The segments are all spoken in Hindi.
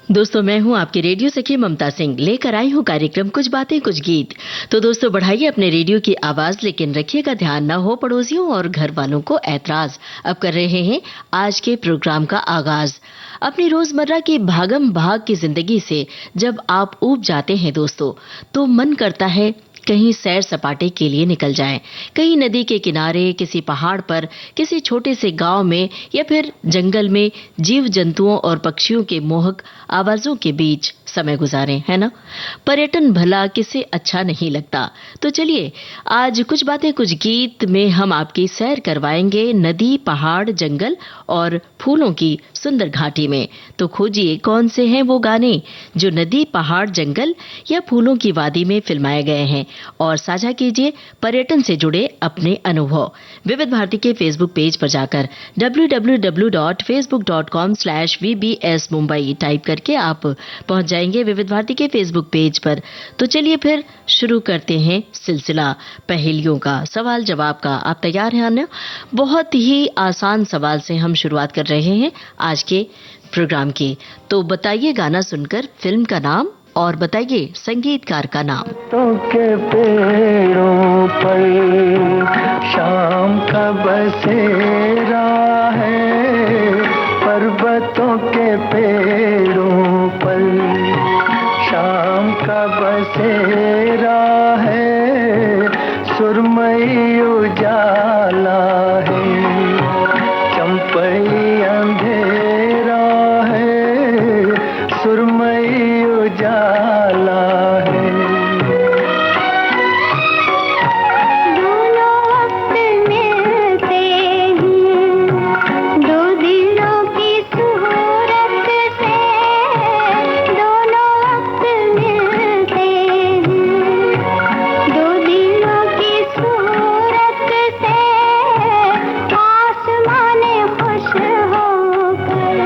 दोस्तों, मैं हूं आपकी रेडियो सखी ममता सिंह, लेकर आई हूं कार्यक्रम कुछ बातें कुछ गीत। तो दोस्तों, बढ़ाइए अपने रेडियो की आवाज, लेकिन रखिएगा ध्यान ना हो पड़ोसियों और घर वालों को ऐतराज। अब कर रहे हैं आज के प्रोग्राम का आगाज। अपनी रोजमर्रा की भागम भाग की जिंदगी से जब आप ऊब जाते हैं दोस्तों, तो मन करता है कहीं सैर सपाटे के लिए निकल जाएं। कहीं नदी के किनारे, किसी पहाड़ पर, किसी छोटे से गांव में या फिर जंगल में जीव जंतुओं और पक्षियों के मोहक आवाजों के बीच समय गुजारें, है ना? पर्यटन भला किसे अच्छा नहीं लगता। तो चलिए, आज कुछ बातें कुछ गीत में हम आपकी सैर करवाएंगे नदी, पहाड़, जंगल और फूलों की सुंदर घाटी में। तो खोजिए कौन से हैं वो गाने जो नदी, पहाड़, जंगल या फूलों की वादी में फिल्माए गए हैं, और साझा कीजिए पर्यटन से जुड़े अपने अनुभव। विविध भारती के फेसबुक पेज पर जाकर www.facebook.com/vbs mumbai टाइप करके आप पहुंच जाएंगे विविध भारती के फेसबुक पेज पर। तो चलिए फिर शुरू करते हैं सिलसिला पहेलियों का, सवाल जवाब का। आप तैयार हैं अन्य? बहुत ही आसान सवाल से हम शुरुआत कर रहे हैं आज के प्रोग्राम की। तो बताइए गाना सुनकर फिल्म का नाम और बताइए संगीतकार का नाम। तो के पेड़ों पर शाम का बसेरा है, पर्वतों के पेड़ों पर शाम का बसेरा है, सुरमई उजाला है, चंपई अंधेरा है, सुरमई उजाला है। दोनों वक्त मिलते हैं, दो दिलों की सूरत से। दोनों वक्त मिलते हैं, दो दिलों की सूरत से। आसमान खुश होकर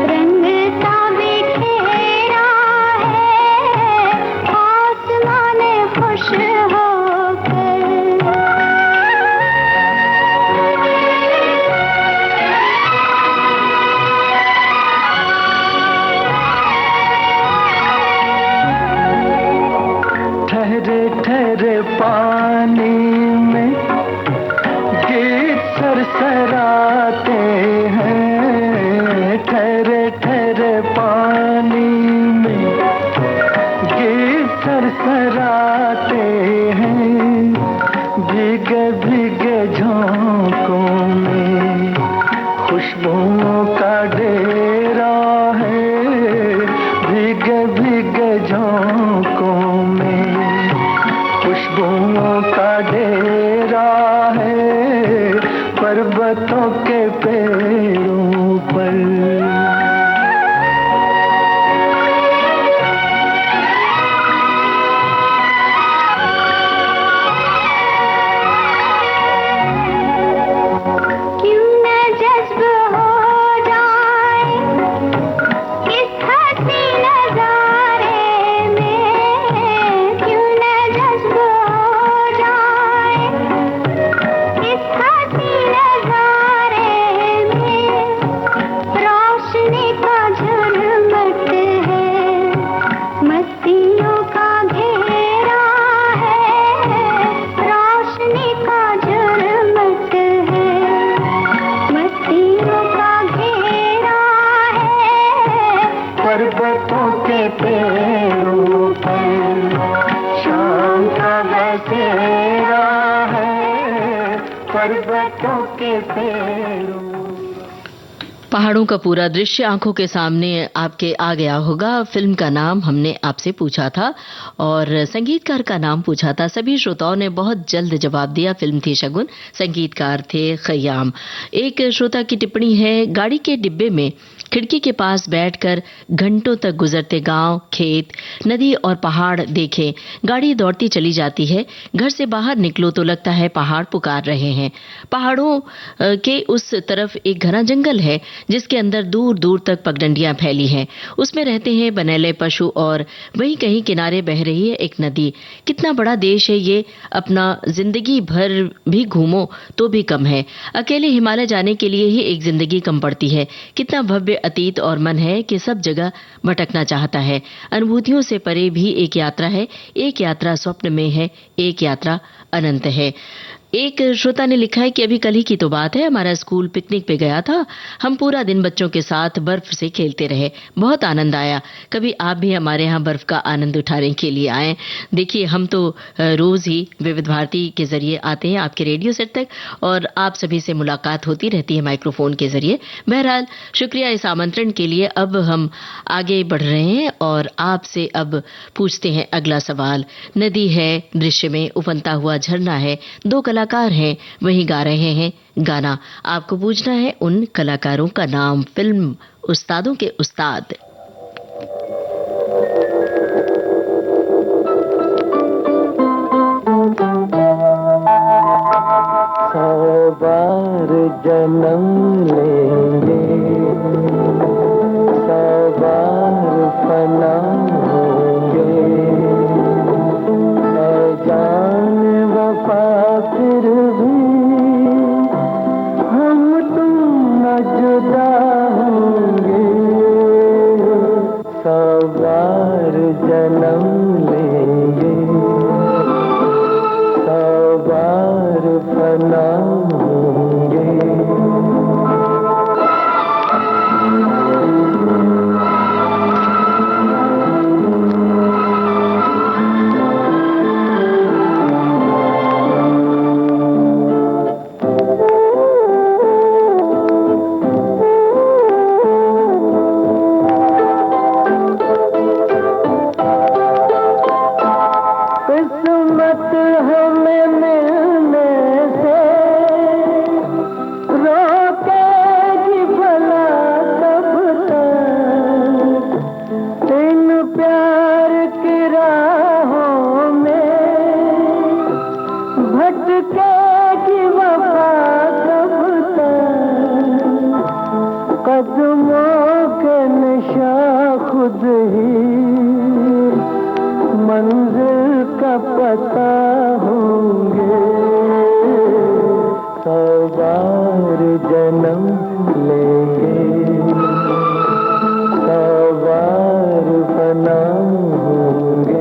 रंगता बिखेरा है, आसमान खुश ठहरे ठहरे पानी में गीत सरसराते हैं, ठहरे ठहरे पानी में गीत सरसराते हैं, भीगे भीगे झोंकों में खुशबुओं का डेरा है, भीगे भीगे झोंकों में खुशबुओं का डेरा है, पर्वतों के पेड़ों पर। क्यों न जज्ब हो जाए इस हंसी नजारे में, क्यों न जज्ब हो जाए इस हंसी नजारे में। रोशनी का झुरमुट है, मस्तियों का घेरा है, रोशनी का झुरमुट है, मस्तियों का घेरा है, पर्वतों के पेड़ों पर शाम का बसेरा है, पर्वतों के पेड़ों। पहाड़ों का पूरा दृश्य आंखों के सामने आपके आ गया होगा। फिल्म का नाम हमने आपसे पूछा था और संगीतकार का नाम पूछा था। सभी श्रोताओं ने बहुत जल्द जवाब दिया। फिल्म थी शगुन, संगीतकार थे खयाम। एक श्रोता की टिप्पणी है, गाड़ी के डिब्बे में खिड़की के पास बैठकर घंटों तक गुजरते गांव, खेत, नदी और पहाड़ देखे। गाड़ी दौड़ती चली जाती है, घर से बाहर निकलो तो लगता है पहाड़ पुकार रहे हैं। पहाड़ों के उस तरफ एक घना जंगल है जिसके अंदर दूर दूर तक पगडंडियां फैली हैं। उसमें रहते हैं बनेले पशु और वहीं कहीं किनारे बह रही है एक नदी। कितना बड़ा देश है ये, अपना जिंदगी भर भी घूमो तो भी कम है। अकेले हिमालय जाने के लिए ही एक जिंदगी कम पड़ती है। कितना भव्य अतीत और मन है कि सब जगह भटकना चाहता है। अनुभूतियों से परे भी एक यात्रा है, एक यात्रा स्वप्न में है, एक यात्रा अनंत है। एक श्रोता ने लिखा है कि अभी कल ही की तो बात है, हमारा स्कूल पिकनिक पे गया था। हम पूरा दिन बच्चों के साथ बर्फ से खेलते रहे, बहुत आनंद आया। कभी आप भी हमारे यहाँ बर्फ का आनंद उठाने के लिए आएं। देखिए, हम तो रोज ही विविध भारती के जरिए आते हैं आपके रेडियो सेट तक और आप सभी से मुलाकात होती रहती है माइक्रोफोन के जरिए। बहरहाल, शुक्रिया इस आमंत्रण के लिए। अब हम आगे बढ़ रहे हैं और आपसे अब पूछते हैं अगला सवाल। नदी है, दृश्य में उफनता हुआ झरना है, दो कलाकार हैं, वही गा रहे हैं गाना। आपको पूछना है उन कलाकारों का नाम। फिल्म उस्तादों के उस्ताद। सौ बार जन्म लेंगे, सौ बार फना होंगे, ऐ जान वफा फिर भी हम तुम न जुदा होंगे। सौ बार जन्म लेंगे, सौ बार फना होंगे। किस्मत हमें मिलने से रोकेगी भला कब तक, इन प्यार की राहों में भटकेगी वफा कब तक। कदमों के निशा खुद ही मंजिल का पता होंगे। सौ बार जन्म लेंगे, सौ बार फना होंगे।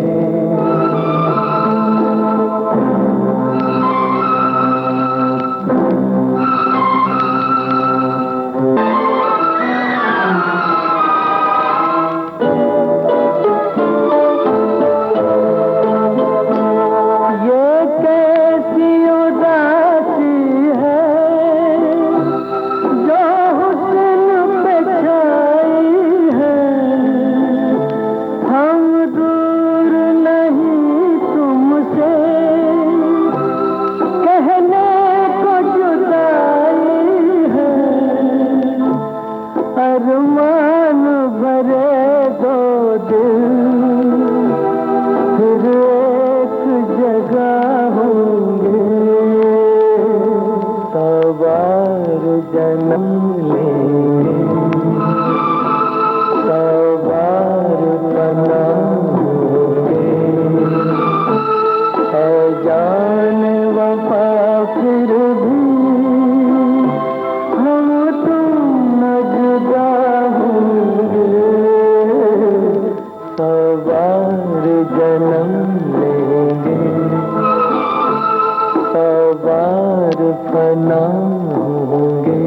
अरमान भरे दो दिल फिर एक जगह होंगे। सौ बार जन्म लेंगे, सौ बार फना होंगे, है जान वफा फिर भी हम तुम न जुदा होंगे। सौ बार जन्म लेंगे, सौ बार फना होंगे।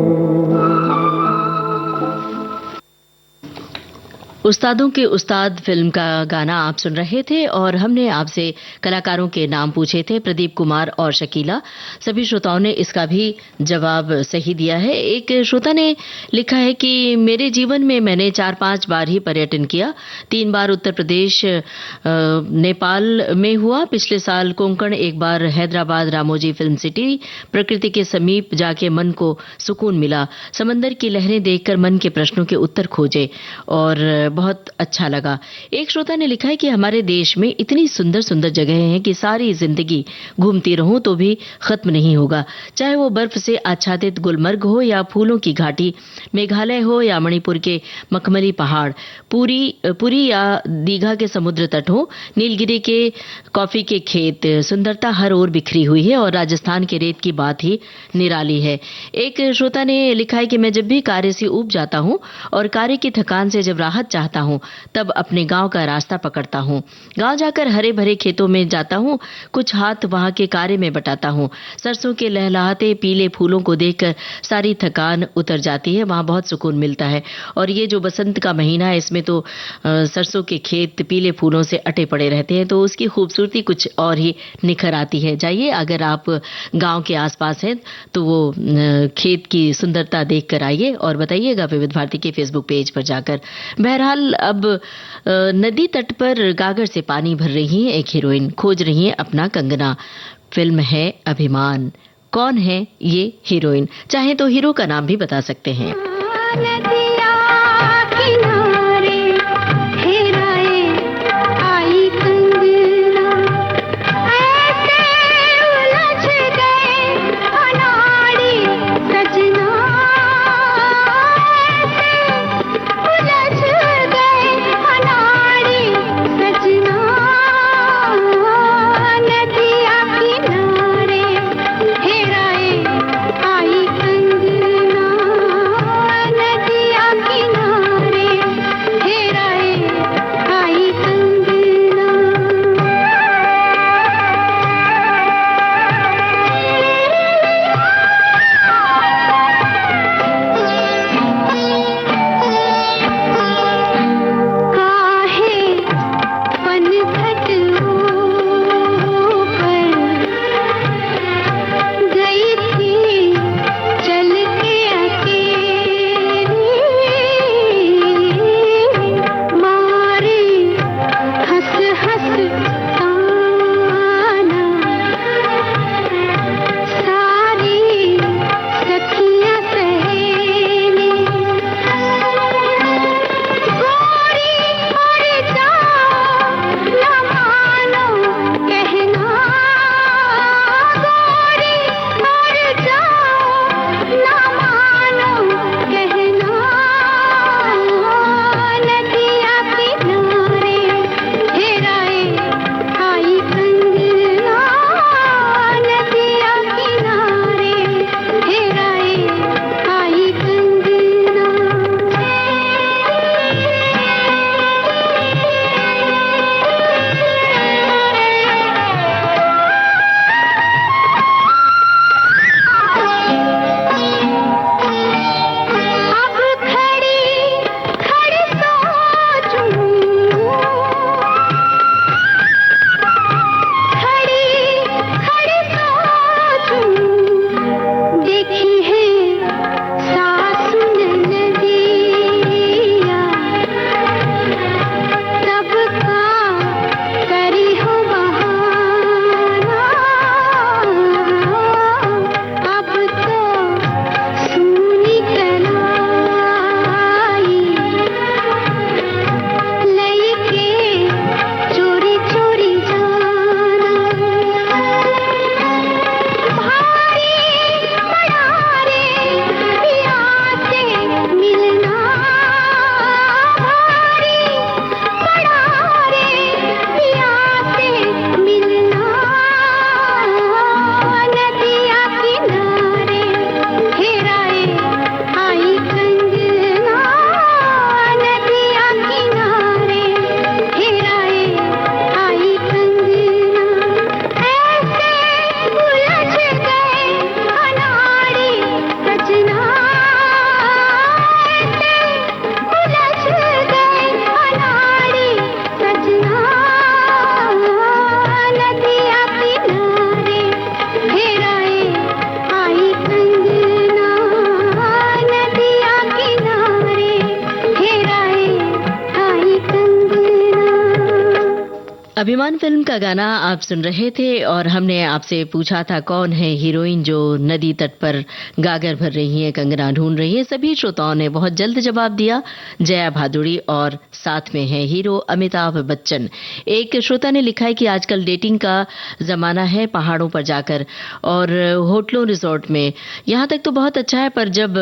उस्तादों के उस्ताद फिल्म का गाना आप सुन रहे थे और हमने आपसे कलाकारों के नाम पूछे थे, प्रदीप कुमार और शकीला। सभी श्रोताओं ने इसका भी जवाब सही दिया है। एक श्रोता ने लिखा है कि मेरे जीवन में मैंने 4-5 बार ही पर्यटन किया। 3 बार उत्तर प्रदेश नेपाल में हुआ, पिछले साल कोंकण, एक बार हैदराबाद रामोजी फिल्म सिटी। प्रकृति के समीप जाके मन को सुकून मिला, समंदर की लहरें देखकर मन के प्रश्नों के उत्तर खोजे और बहुत अच्छा लगा। एक श्रोता ने लिखा है कि हमारे देश में इतनी सुंदर सुंदर जगहें हैं कि सारी जिंदगी घूमती रहूं तो भी खत्म नहीं होगा। चाहे वो बर्फ से आच्छादित गुलमर्ग हो या फूलों की घाटी मेघालय हो या मणिपुर के मखमली पहाड़, पुरी या दीघा के समुद्र तट हो, नीलगिरी के कॉफी के खेत, सुंदरता हर ओर बिखरी हुई है और राजस्थान के रेत की बात ही निराली है। एक श्रोता ने लिखा है कि मैं जब भी कार्य से ऊब जाता हूं और कार्य की थकान से जब राहत चाहता हूं तब अपने गांव का रास्ता पकड़ता हूं। गांव जाकर हरे भरे खेतों में जाता हूं, कुछ हाथ वहां के कार्य में बटाता हूं। सरसों के लहलहाते पीले फूलों को देखकर सारी थकान उतर जाती है, वहां बहुत सुकून मिलता है। और ये जो बसंत का महीना है इसमें तो सरसों के खेत पीले फूलों से अटे पड़े रहते हैं, तो उसकी खूबसूरती कुछ और ही निखर आती है। जाइए, अगर आप गांव के आसपास हैं तो वो खेत की सुंदरता देख कर आइए और बताइएगा विविध भारती के फेसबुक पेज पर जाकर। बहरहाल अब नदी तट पर गागर से पानी भर रही है एक हीरोइन, खोज रही है अपना कंगना। फिल्म है अभिमान। कौन है ये हीरोइन? चाहे तो हीरो का नाम भी बता सकते हैं। नदिया किनारे हेराए आई कंगना, ऐसे उलझ गए अनाड़ी सजना, ऐसे उलझ गए अनाड़ी सजना। नदिया किनारे हेराए आई कंगना, नदिया अभिमान फिल्म का गाना आप सुन रहे थे और हमने आपसे पूछा था कौन है हीरोइन जो नदी तट पर गागर भर रही है, कंगना ढूंढ रही है। सभी श्रोताओं ने बहुत जल्द जवाब दिया, जया भादुड़ी, और साथ में है हीरो अमिताभ बच्चन। एक श्रोता ने लिखा है कि आजकल डेटिंग का जमाना है, पहाड़ों पर जाकर और होटलों रिजॉर्ट में, यहाँ तक तो बहुत अच्छा है, पर जब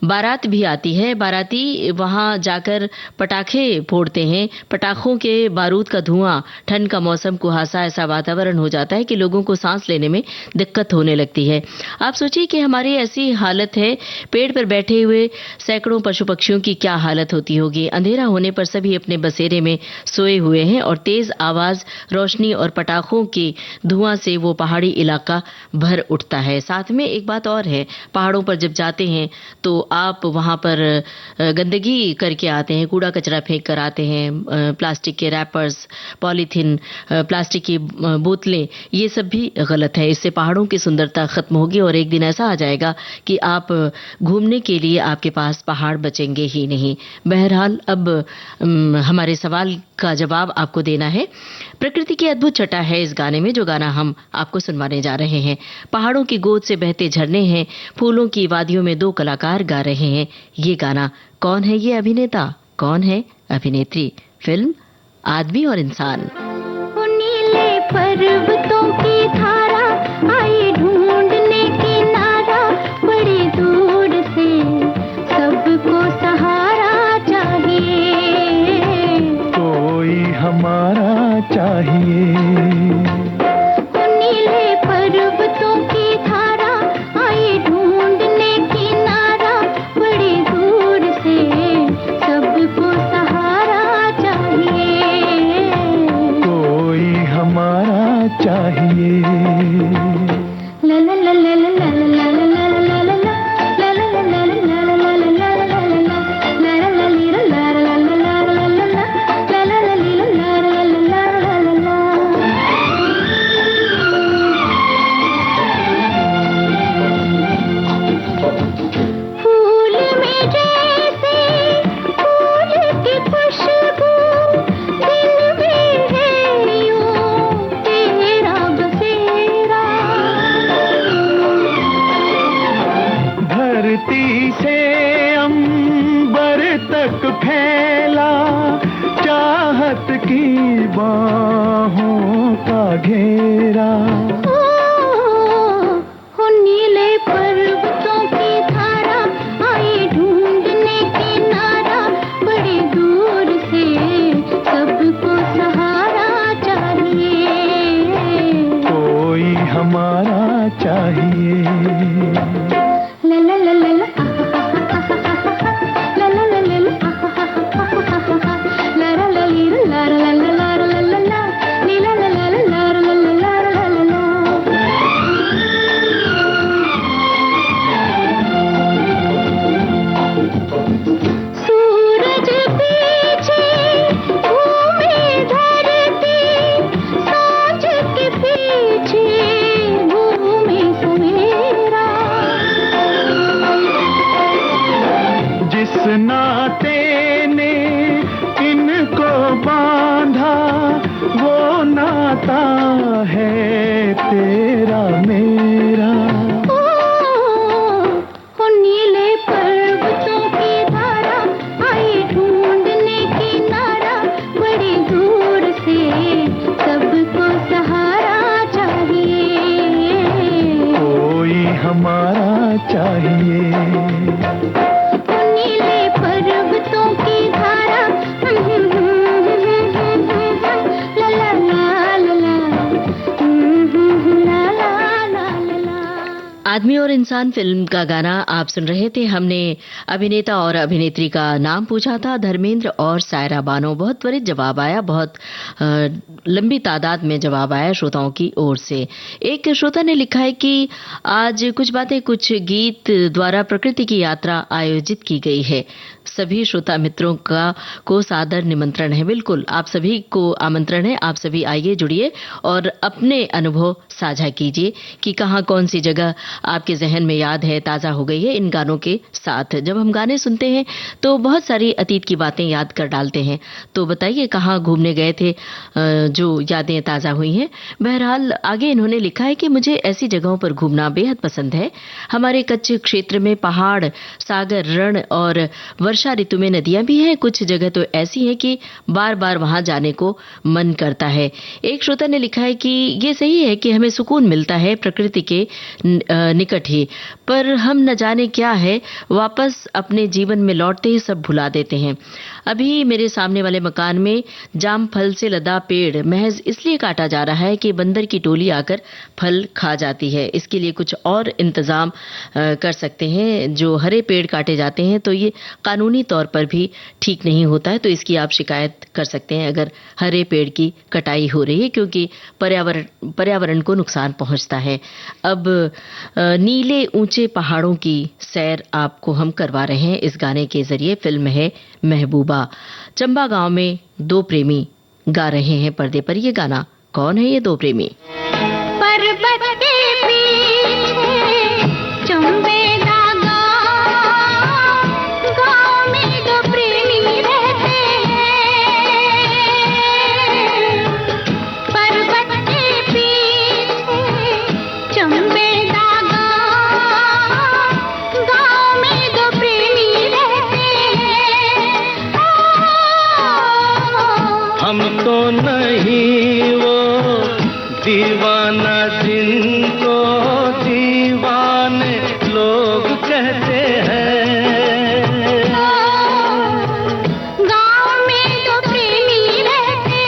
बारात भी आती है, बाराती वहां जाकर पटाखे फोड़ते हैं, पटाखों के बारूद का धुआं, ठंड का मौसम, कुहासा, ऐसा वातावरण हो जाता है कि लोगों को सांस लेने में दिक्कत होने लगती है। आप सोचिए कि हमारी ऐसी हालत है, पेड़ पर बैठे हुए सैकड़ों पशु पक्षियों की क्या हालत होती होगी। अंधेरा होने पर सभी अपने बसेरे में सोए हुए हैं और तेज आवाज, रोशनी और पटाखों के धुआं से वो पहाड़ी इलाका भर उठता है। साथ में एक बात और है, पहाड़ों पर जब जाते हैं तो आप वहां पर गंदगी करके आते हैं, कूड़ा कचरा फेंक कर आते हैं, प्लास्टिक के रैपर्स, पॉलीथीन, प्लास्टिक की बोतलें, ये सब भी गलत है। इससे पहाड़ों की सुंदरता खत्म होगी और एक दिन ऐसा आ जाएगा कि आप घूमने के लिए आपके पास पहाड़ बचेंगे ही नहीं। बहरहाल अब हमारे सवाल का जवाब आपको देना है। प्रकृति की अद्भुत छटा है इस गाने में, जो गाना हम आपको सुनवाने जा रहे हैं। पहाड़ों की गोद से बहते झरने हैं, फूलों की वादियों में दो कलाकार गा रहे हैं। ये गाना कौन है, ये अभिनेता कौन है, अभिनेत्री? फिल्म आदमी और इंसान। नीले पर्वतों की धारा आई ढूंढने किनारा, बड़ी दूर से सबको सहारा चाहिए, कोई हमारा चाहिए। नीले पर्वतों की धारा आई ढूंढने किनारा, बड़ी दूर से सबको सहारा चाहिए, कोई हमारा चाहिए। ला ला ला ला ला ला ला ला ला ला ला ला। फूल में जैसे फूल की खुशबू, दिल में है यूं तेरा बसेरा, धरती से अंबर तक फैला चाहत की बाहों का घेरा, हो नीले पर्वतों की धारा आई ढूंढने किनारा, बड़ी दूर से सबको सहारा चाहिए, कोई हमारा चाहिए। ला ला ला ला ला, ला ला ला ला ला, ला ला ला ली ला ला ला ला ला ला ला, ली ला ला ला ला ला ला ला ला ला ला। सूरज पीछे घूमे धरती, सांझ के पीछे घूमे सवेरा, जिस नाते ने इनको बांधा वो नाता है तेरा मेरा, हो नीले पर्वतों की धारा आई ढूंढने किनारा, बड़ी दूर से सबको सहारा चाहिए, कोई हमारा चाहिए। नीले पर्वतों की धारा, ला ला ला ला ला, ला ला ला ला। आदमी और इंसान फिल्म का गाना आप सुन रहे थे। हमने अभिनेता और अभिनेत्री का नाम पूछा था, धर्मेंद्र और सायरा बानो। बहुत त्वरित जवाब आया, बहुत लंबी तादाद में जवाब आया श्रोताओं की ओर से। एक श्रोता ने लिखा है कि आज कुछ बातें कुछ गीत द्वारा प्रकृति की यात्रा आयोजित की गई है। सभी श्रोता मित्रों को सादर निमंत्रण है। बिल्कुल, आप सभी को आमंत्रण है, आप सभी आइए, जुड़िए और अपने अनुभव साझा कीजिए कि कहाँ कौन सी जगह आपके जहन में याद है ताज़ा हो गई है इन गानों के साथ। जब हम गाने सुनते हैं तो बहुत सारी अतीत की बातें याद कर डालते हैं। तो बताइए कहाँ घूमने गए थे जो यादें ताज़ा हुई हैं। बहरहाल आगे इन्होंने लिखा है कि मुझे ऐसी जगहों पर घूमना बेहद पसंद है। हमारे कच्छ क्षेत्र में पहाड़, सागर, रण और वर्षा ऋतु में नदियां भी हैं। कुछ जगह तो ऐसी हैं कि बार बार वहां जाने को मन करता है। एक श्रोता ने लिखा है कि ये सही है कि हमें सुकून मिलता है प्रकृति के निकट ही, पर हम न जाने क्या है वापस अपने जीवन में लौटते ही सब भुला देते हैं। अभी मेरे सामने वाले मकान में जाम फल से लदा पेड़ महज इसलिए काटा जा रहा है कि बंदर की टोली आकर फल खा जाती है। इसके लिए कुछ और इंतजाम कर सकते हैं। जो हरे पेड़ काटे जाते हैं तो ये कानूनी तौर पर भी ठीक नहीं होता है, तो इसकी आप शिकायत कर सकते हैं अगर हरे पेड़ की कटाई हो रही है, क्योंकि पर्यावरण को नुकसान पहुंचता है। अब नीले ऊंचे पहाड़ों की सैर आपको हम करवा रहे हैं इस गाने के जरिए। फिल्म है महबूबा। चंबा गांव में दो प्रेमी गा रहे हैं पर्दे पर ये गाना। कौन है ये दो प्रेमी? पर्वत के पीछे चंबेला गाँव में दो प्रेमी रहते हैं। पर्वत के पीछे चंबेला गाँव में दो प्रेमी रहते हैं। हम तो नहीं वो दीवाना जिनको दीवाने लोग कहते हैं। गाँव में दो प्रेमी रहते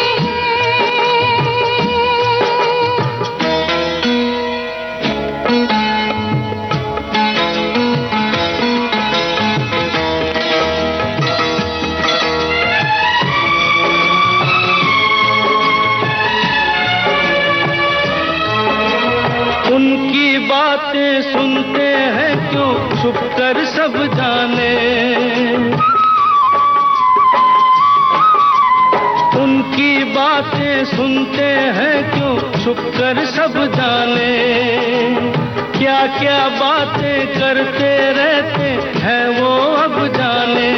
उनकी बातें सुनते हैं क्यों छुप कर सब जाने। उनकी बातें सुनते हैं क्यों छुप कर सब जाने। क्या क्या बातें करते रहते हैं वो अब जाने।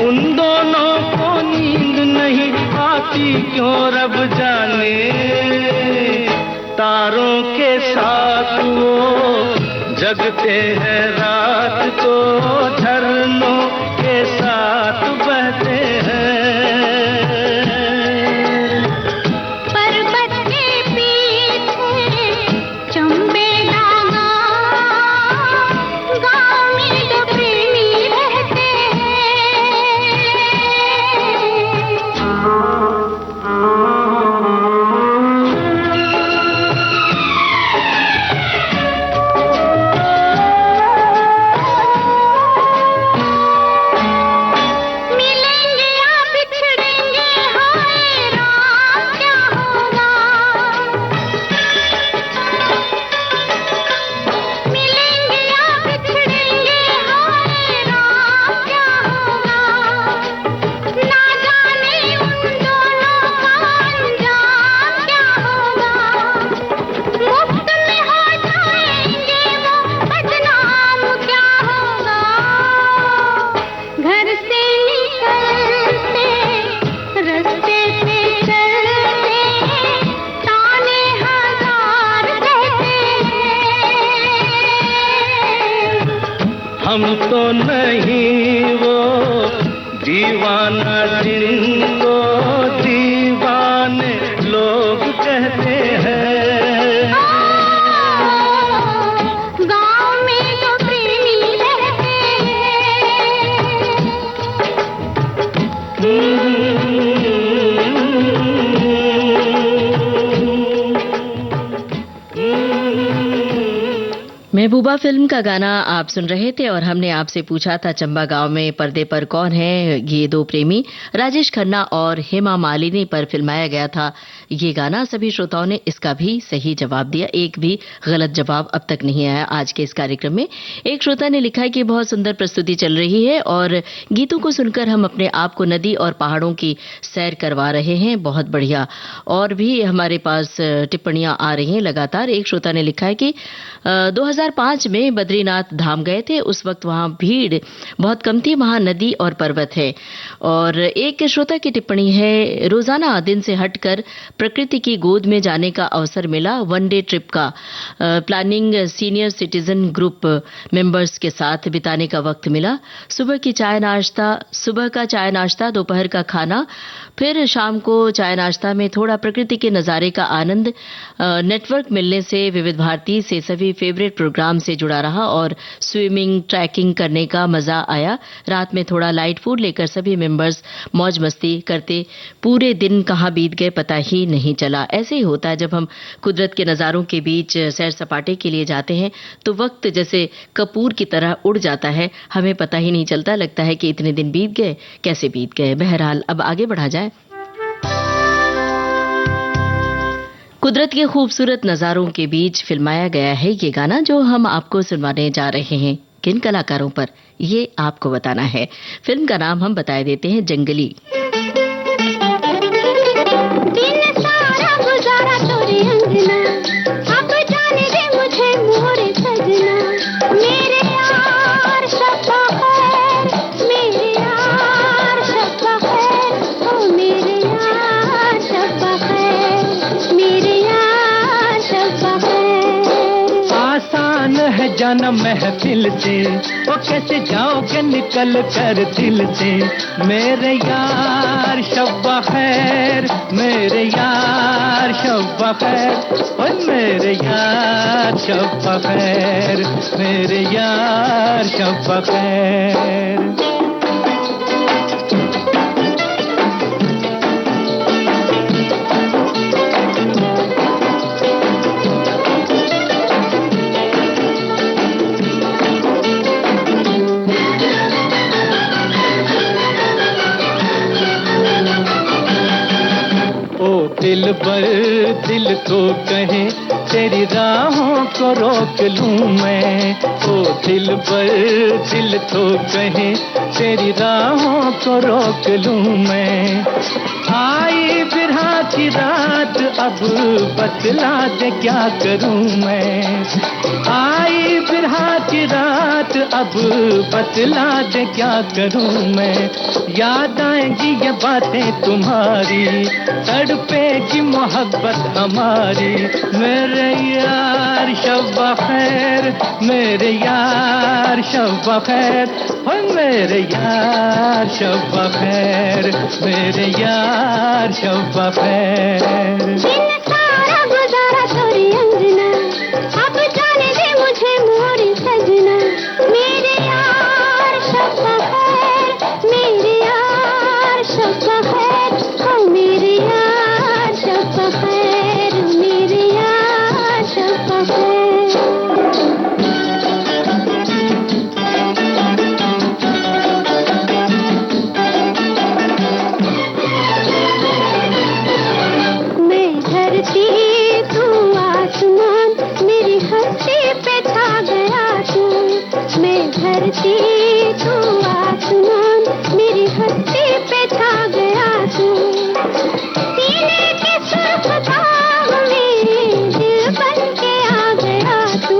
उन दोनों को नींद नहीं आती क्यों रब जाने। तारों के साथ वो जगते हैं रात को, झरनों के साथ बहते हैं। पर्वत के पीछे चंबेला गाँव में दो प्रेमी रहते मिलेंगे या बिछड़ेंगे हाय राम क्या होगा। मिलेंगे या बिछड़ेंगे हाय राम क्या होगा। ना जाने उन दोनों का अंजाम क्या होगा। मुफ्त में हो जाएंगे वो बदनाम क्या होगा। घर से निकलते रास्ते पे चलते ताने हजार कहते हैं। हम तो नहीं वो दीवाना जिनको दीवाने लोग कहते हैं। गाँव में दो प्रेमी रहते महबूबा फिल्म का गाना आप सुन रहे थे और हमने आपसे पूछा था चंबा गांव में पर्दे पर कौन है ये दो प्रेमी राजेश खन्ना और हेमा मालिनी पर फिल्माया गया था ये गाना। सभी श्रोताओं ने इसका भी सही जवाब दिया, एक भी गलत जवाब अब तक नहीं आया आज के इस कार्यक्रम में। एक श्रोता ने लिखा है कि बहुत सुंदर प्रस्तुति चल रही है और गीतों को सुनकर हम अपने आप को नदी और पहाड़ों की सैर करवा रहे हैं, बहुत बढ़िया। और भी हमारे पास टिप्पणियां आ रही हैं लगातार। एक श्रोता ने लिखा है कि 2005 में बद्रीनाथ धाम गए थे, उस वक्त वहां भीड़ बहुत कम थी, वहां नदी और पर्वत है। और एक श्रोता की टिप्पणी है, रोजाना दिन से हटकर प्रकृति की गोद में जाने का अवसर मिला, वन डे ट्रिप का planning senior citizen group members के साथ बिताने का वक्त मिला। सुबह का चाय नाश्ता, दोपहर का खाना, फिर शाम को चाय नाश्ता में थोड़ा प्रकृति के नजारे का आनंद। नेटवर्क मिलने से विविध भारती से सभी फेवरेट प्रोग्राम से जुड़ा रहा और स्विमिंग ट्रैकिंग करने का मजा आया। रात में थोड़ा लाइट फूड लेकर सभी मेंबर्स मौज मस्ती करते, पूरे दिन कहाँ बीत गए पता ही नहीं चला। ऐसे ही होता है जब हम कुदरत के नजारों के बीच सैर सपाटे के लिए जाते हैं तो वक्त जैसे कपूर की तरह उड़ जाता है, हमें पता ही नहीं चलता, लगता है कि इतने दिन बीत गए, कैसे बीत गए। बहरहाल अब आगे बढ़ा जाए। कुदरत के खूबसूरत नजारों के बीच फिल्माया गया है ये गाना जो हम आपको सुनवाने जा रहे हैं। किन कलाकारों पर ये आपको बताना है। फिल्म का नाम हम बता देते हैं, जंगली। दिन सारा गुजारा तोरे अंगना, अब जाने दे मुझे मोरे सजना। मेरे यार शब्बा खैर, मेरे यार शब्बा खैर, ओ मेरे यार शब्बा खैर, मेरे यार शब्बा खैर। आसान है जाना महफिल से, वो कैसे जाओगे निकल कर दिल से। मेरे यार शब्बा खैर, मेरे यार शब्बा खैर, ओए मेरे यार शब्बा खैर, मेरे यार शब्बा खैर। दिल बर दिल तो कहे तेरी राहों को रोक लूं मैं। ओ दिल बर दिल तो कहे तेरी राहों को रोक लूं मैं। आई बिरहा की रात अब बतला दे क्या करूं मैं। आई बिरहा की रात अब बतला दे क्या करूं मैं। याद आएंगी ये बातें तुम्हारी, तड़पेगी मोहब्बत हमारी। मेरे यार शब्बा खैर, मेरे यार शब्बा खैर, हो मेरे यार शब्बा खैर, मेरे यार शब्बा खैर। दिन सारा गुजारा तोरे अंगना, अब जाने दे मुझे मोरे सजना। मेरे यार शब्बा खैर, मेरे यार शब्बा खैर, ओ मेरे यार शब्बा खैर, मेरे यार शब्बा खैर। तू आसमान, मेरी हंसी पे छा गया तू। मैं धरती तू आसमान, मेरी हंसी पे छा गया तू। सीने के सुर्ख दाग में दिल बन के आ गया तू।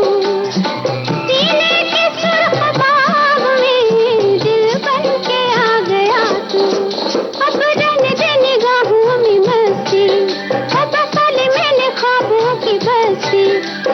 सीने के सुर्ख दाग में दिल बन के आ गया तू। अब रहने दे निगाहों में मस्ती, की बस्ती।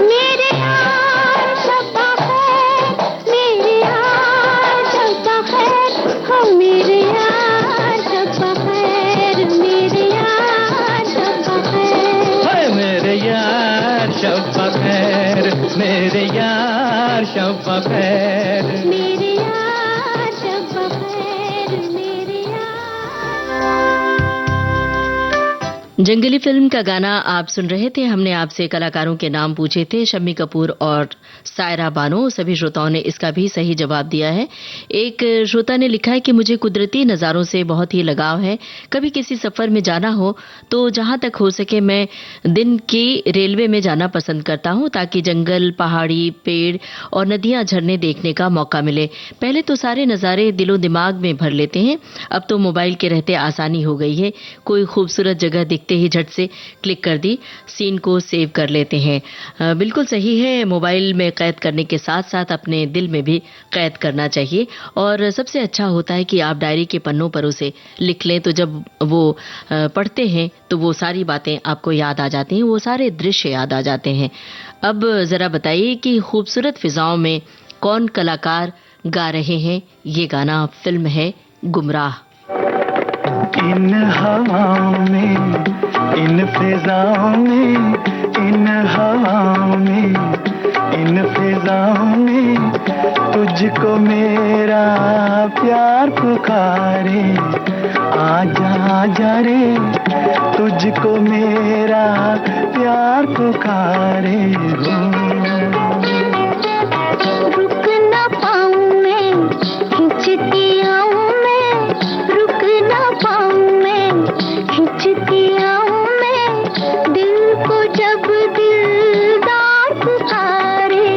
मेरे यार शब्बा खैर, मेरे यार शब्बा खैर, हो मेरे यार शब्बा खैर, मेरे यार शब्बा खैर। हाय मेरे यार शब्बा खैर, मेरे यार शब्बा खैर। मेरे यार शब्बा खैर, मेरे यार। जंगली फिल्म का गाना आप सुन रहे थे। हमने आपसे कलाकारों के नाम पूछे थे, शम्मी कपूर और सायरा बानो। सभी श्रोताओं ने इसका भी सही जवाब दिया है। एक श्रोता ने लिखा है कि मुझे कुदरती नज़ारों से बहुत ही लगाव है। कभी किसी सफ़र में जाना हो तो जहां तक हो सके मैं दिन की रेलवे में जाना पसंद करता हूं, ताकि जंगल, पहाड़ी, पेड़ और नदियां, झरने देखने का मौका मिले। पहले तो सारे नज़ारे दिलो दिमाग में भर लेते हैं, अब तो मोबाइल के रहते आसानी हो गई है। कोई खूबसूरत जगह दिखते ही झट से क्लिक कर दी, सीन को सेव कर लेते हैं। बिल्कुल सही है, मोबाइल में कैद करने के साथ साथ अपने दिल में भी कैद करना चाहिए। और सबसे अच्छा होता है कि आप डायरी के पन्नों पर उसे लिख लें, तो जब वो पढ़ते हैं तो वो सारी बातें आपको याद आ जाती हैं, वो सारे दृश्य याद आ जाते हैं। अब जरा बताइए कि खूबसूरत फिजाओं में कौन कलाकार गा रहे हैं ये गाना? फिल्म है गुमराह। इन हवाओं में, इन फिजाओं में, इन हवाओं में, इन फिजाओं में तुझको मेरा प्यार पुकारे। आजा आजा रे, तुझको मेरा प्यार पुकारे हो। रुक ना पाऊं मैं, खिंचती आऊं मैं, रुक ना पाऊं मैं, खिंचती आऊं मैं, दिल को जब दिलदार पुकारे।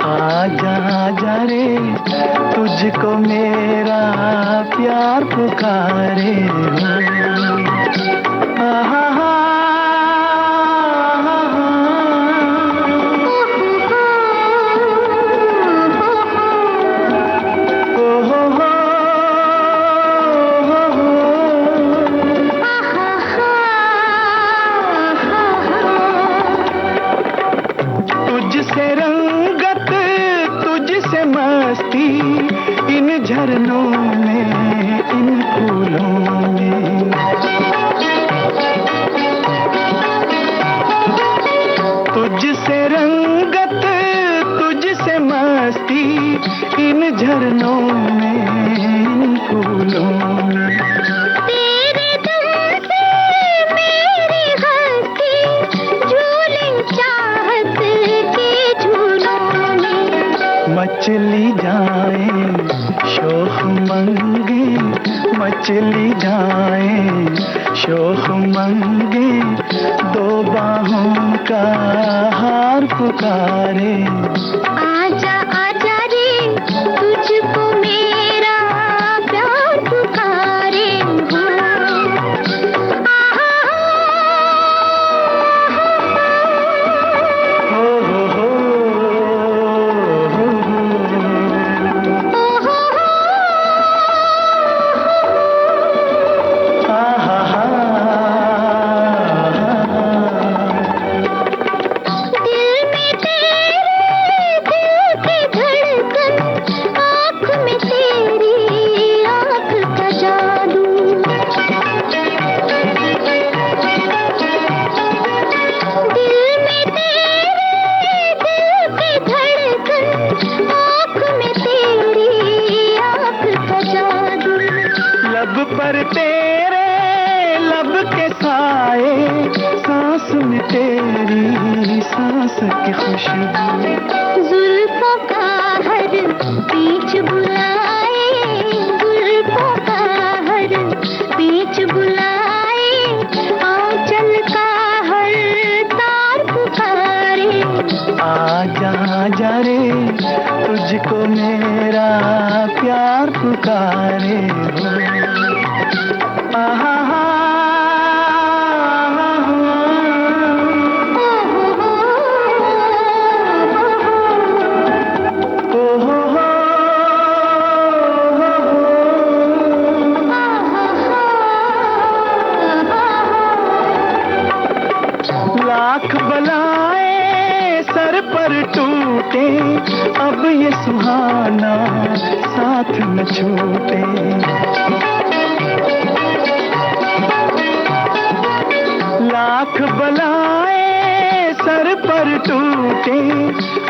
आजा आजा रे, तुझको मेरा प्यार पुकारे हो। आहा हा, तुझसे रंगत, तुझसे मस्ती, इन झरनों में, इन फूलों में। तुझसे रंगत, तुझसे मस्ती, इन झरनों में, इन फूलों में। तेरे दम से मेरी हस्ती झूले चाहत के झूलों में। मचली जाए शोख मंगे, मचली जाए शोख मंगे, दो बाहों का हार पुकारे। आजा आजा रे, तुझको मेरा प्यार पुकारे हो। आहा हो हो हो हो हो हो। आहा हा। दिल में तेरे, दिल की धड़कन, आँख में तेरी आँख का जादू। दिल में तेरे, दिल की धड़कन, आँख में तेरी आँख का जादू। लब पर तेरे, लब के साए, सांस में तेरी सांस की खुशबू। जुल्फों का हर बीच बुलाए, जुल्फों का हर बीच बुलाए, आंचल का हर तार पुकारे। आजा आजा रे, तुझको मेरा प्यार पुकारे हो। आहा हा, ओ हो हो, लाख बलाएं सर पर टूटे, अब ये सुहाना साथ न छूटे। लाख बलाएं सर पर टूटे,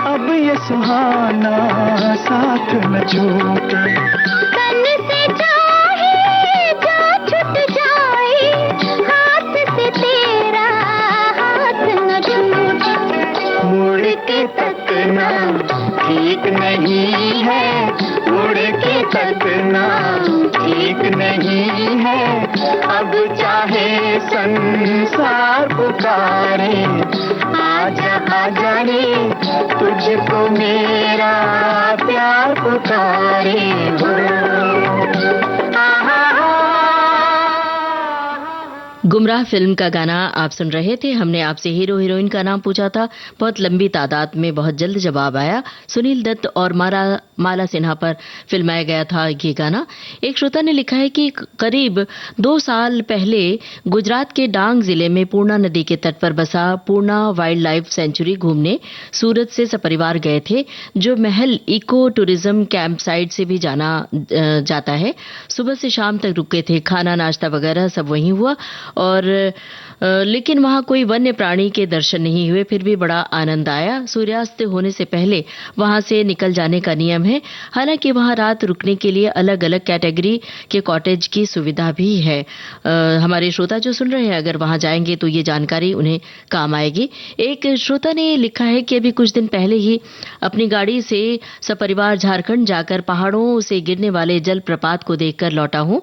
अब ये सुहाना साथ न छूटे। तन से चाहे जा छूट जाए, हाथ से तेरे ठीक नहीं है, मुड़ के तकना ठीक नहीं है। अब चाहे संसार पुकारे, आजा आजा रे, तुझको मेरा प्यार पुकारे हो। गुमराह फिल्म का गाना आप सुन रहे थे। हमने आपसे हीरो हीरोइन का नाम पूछा था, बहुत लंबी तादाद में बहुत जल्द जवाब आया। सुनील दत्त और माला सिन्हा पर फिल्माया गया था ये गाना। एक श्रोता ने लिखा है कि करीब 2 साल पहले गुजरात के डांग जिले में पूर्णा नदी के तट पर बसा पूर्णा वाइल्ड लाइफ सेंचुरी घूमने सूरत से सपरिवार गए थे, जो महल इको टूरिज्म कैंप साइट से भी जाना जाता है। सुबह से शाम तक रुके थे, खाना नाश्ता वगैरह सब वहीं हुआ और लेकिन वहां कोई वन्य प्राणी के दर्शन नहीं हुए। फिर भी बड़ा आनंद आया। सूर्यास्त होने से पहले वहां से निकल जाने का नियम है। हालांकि वहां रात रुकने के लिए अलग अलग कैटेगरी के कॉटेज की सुविधा भी है। हमारे श्रोता जो सुन रहे हैं, अगर वहां जाएंगे तो ये जानकारी उन्हें काम आएगी। एक श्रोता ने लिखा है कि अभी कुछ दिन पहले ही अपनी गाड़ी से सपरिवार झारखंड जाकर पहाड़ों से गिरने वाले जलप्रपात को देखकर लौटा हूं,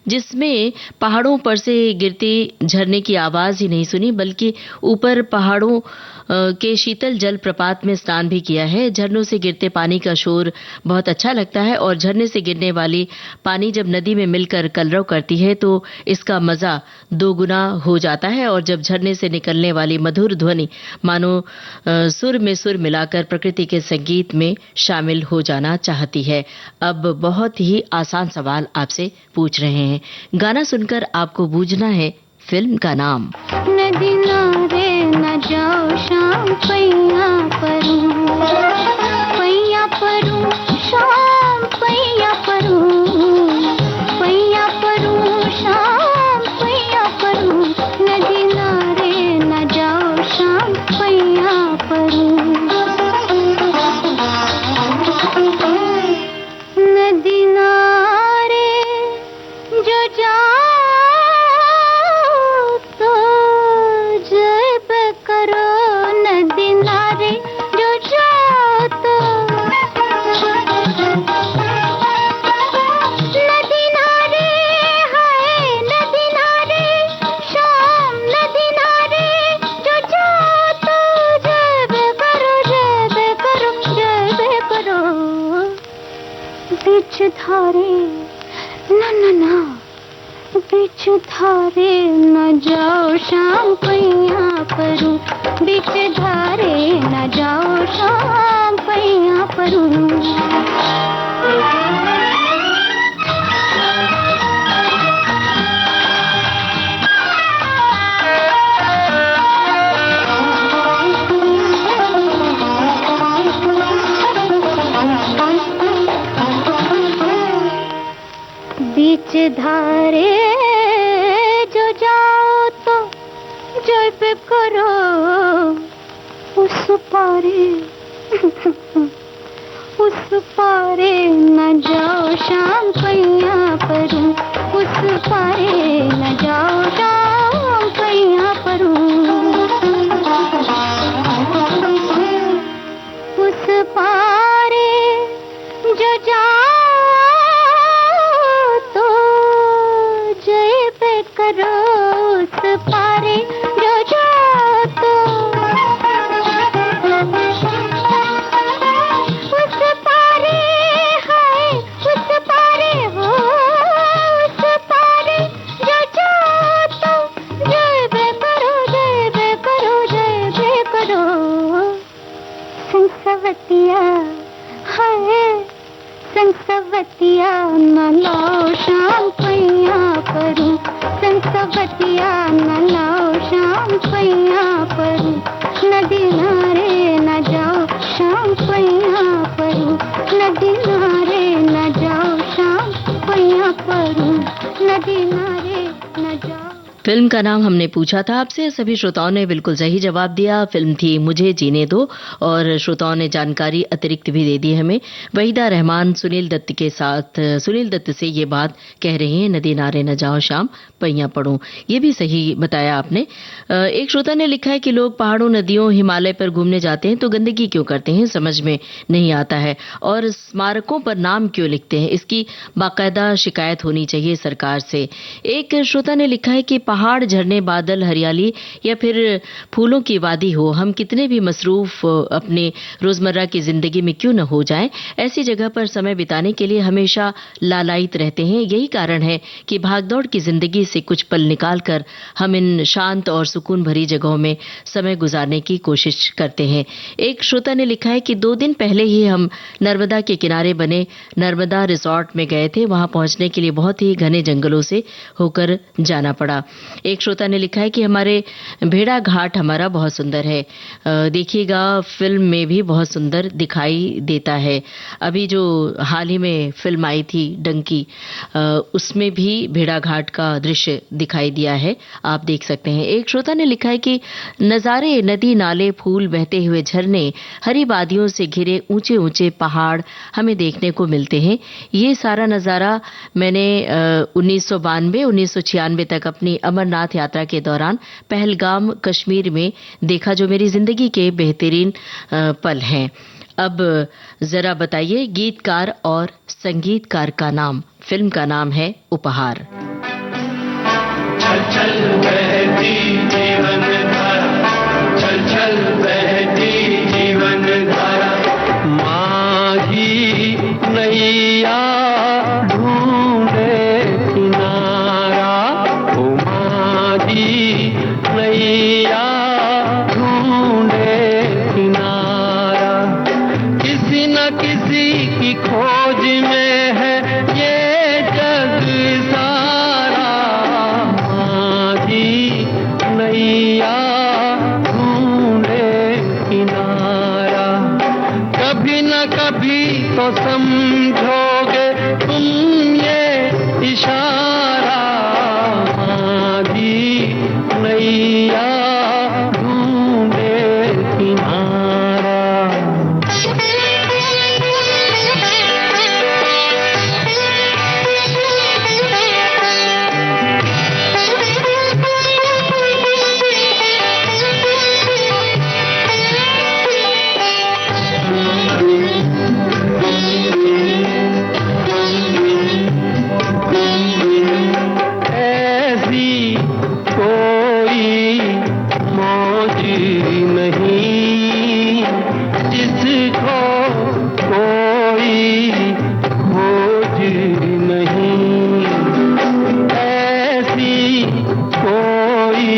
जिसमें पहाड़ों पर से गिरती झरने की आवाज ही नहीं सुनी, बल्कि ऊपर पहाड़ों के शीतल जलप्रपात में स्नान भी किया है। झरनों से गिरते पानी का शोर बहुत अच्छा लगता है और झरने से गिरने वाली पानी जब नदी में मिलकर कलरव करती है तो इसका मजा दोगुना हो जाता है। और जब झरने से निकलने वाली मधुर ध्वनि मानो सुर में सुर मिलाकर प्रकृति के संगीत में शामिल हो जाना चाहती है। अब बहुत ही आसान सवाल आपसे पूछ रहे हैं। गाना सुनकर आपको बूझना है फिल्म का नाम। नदी नारे न जाओ शाम पैया परूं, पैया परूं शाम पैया परूं, पैया परूं शाम पैया परूं। नदी नारे न जाओ शाम पैया परूं, नदी नारे जो जाओ धारे ना बीच धारे न जाओ शाम पैया परूं, बीच धारे न जाओ शाम पैया परूं। बीच धारे जो जाओ तो जय पे करो उस पारे, उस पारे न जाओ शाम पैया परूं, उस पारे न जाओ शाम पैया परूं। उस पारे जो जाओ करो, उस पारे जो जाओ तो उस पारे है, उस पारे हो, उस पारे जो जाओ तो जय बे करो, जय बे करो, जय बे करो। संसवतिया है, संसवतिया न लाओ शाम पैया परूं, संसवतिया न लाओ शाम पैया परूं। नदी नारे न जाओ शाम पैया परूं, नदी नारे न जाओ शाम पैया परूं, नदी नारे न जाओ। फिल्म का नाम हमने पूछा था आपसे, सभी श्रोताओं ने बिल्कुल सही जवाब दिया। फिल्म थी मुझे जीने दो, और श्रोताओं ने जानकारी अतिरिक्त भी दे दी हमें। वहीदा रहमान सुनील दत्त के साथ, सुनील दत्त से ये बात कह रही हैं, नदी नारे न जाओ शाम पैया पड़ो, ये भी सही बताया आपने। एक श्रोता ने लिखा है कि लोग पहाड़ों, नदियों, हिमालय पर घूमने जाते हैं तो गंदगी क्यों करते हैं, समझ में नहीं आता है, और स्मारकों पर नाम क्यों लिखते हैं, इसकी बाकायदा शिकायत होनी चाहिए सरकार से। एक श्रोता ने लिखा है कि पहाड़, झरने, बादल, हरियाली या फिर फूलों की वादी हो, हम कितने भी मसरूफ अपने रोजमर्रा की जिंदगी में क्यों न हो जाएं, ऐसी जगह पर समय बिताने के लिए हमेशा लालायित रहते हैं। यही कारण है कि भागदौड़ की जिंदगी से कुछ पल निकालकर हम इन शांत और सुकून भरी जगहों में समय गुजारने की कोशिश करते हैं। एक श्रोता ने लिखा है कि 2 दिन पहले ही हम नर्मदा के किनारे बने नर्मदा रिसोर्ट में गए थे। वहां पहुंचने के लिए बहुत ही घने जंगलों से होकर जाना पड़ा। एक श्रोता ने लिखा है कि हमारे भेड़ा घाट हमारा बहुत सुंदर है, देखिएगा फिल्म में भी बहुत सुंदर दिखाई देता है। अभी जो हाल ही में फिल्म आई थी डंकी, उसमें भी भेड़ा घाट का दृश्य दिखाई दिया है, आप देख सकते हैं। एक श्रोता ने लिखा है कि नज़ारे, नदी, नाले, फूल, बहते हुए झरने, हरी वादियों से घिरे ऊंचे ऊंचे पहाड़ हमें देखने को मिलते हैं। ये सारा नज़ारा मैंने 1992-1996 तक अपनी अमरनाथ यात्रा के दौरान पहलगाम, कश्मीर में देखा, जो मेरी जिंदगी के बेहतरीन पल हैं। अब जरा बताइए गीतकार और संगीतकार का नाम। फिल्म का नाम है उपहार। चल चल बहती जीवन धारा, चल चल बहती जीवन धारा, माही नैया ढूंढे किनारा, ओ माही नैया ढूंढे किनारा, किसी न किसी की खोज में है ये जग सारा, माही नैया ढूंढे किनारा, कभी न कभी तो समझोगे तुम ये इशारा, माही नैया ढूंढे किनारा। ऐसी कोई मौज नहीं जिसको कोई खोज नहीं, ऐसी कोई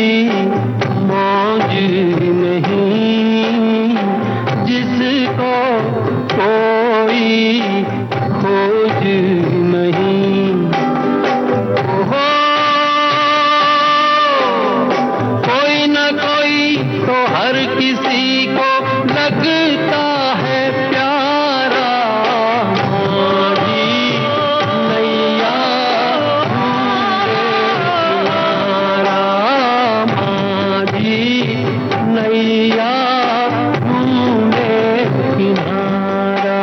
मौज नहीं जिसको कोई खोज नहीं। ओहो, कोई न कोई तो हर किसी को लगता है प्यारा, माही नैया ढूंढे किनारा, माही नैया ढूंढे किनारा।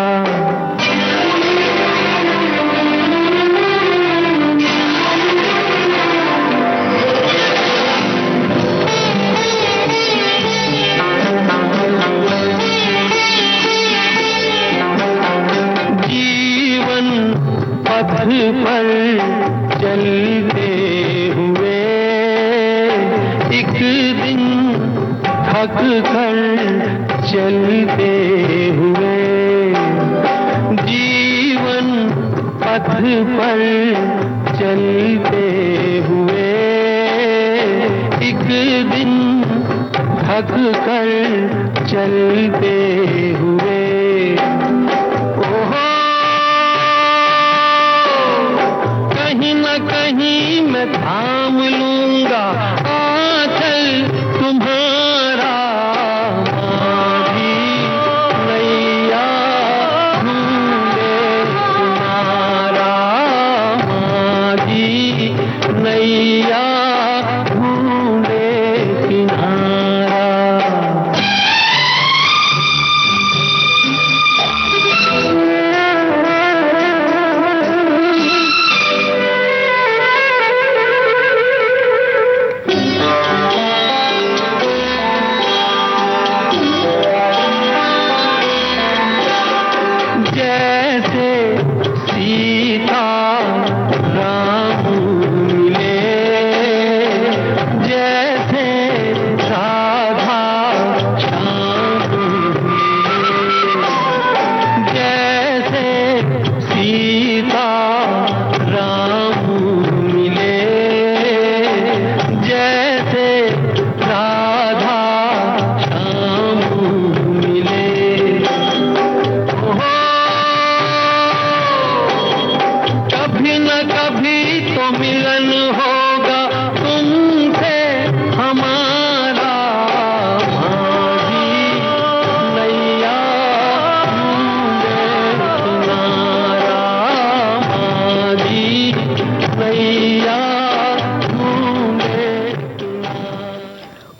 जीवन पथ पर चलते हुए एक दिन थक कर चलते हुए, जीवन पथ पर चलते हुए एक दिन थक कर चलते हुए, ओहो, कहीं न कहीं मैं थाम लूंगा आंचल तुम्हारा, माही नैया ढूंढे किनारा, माही नैया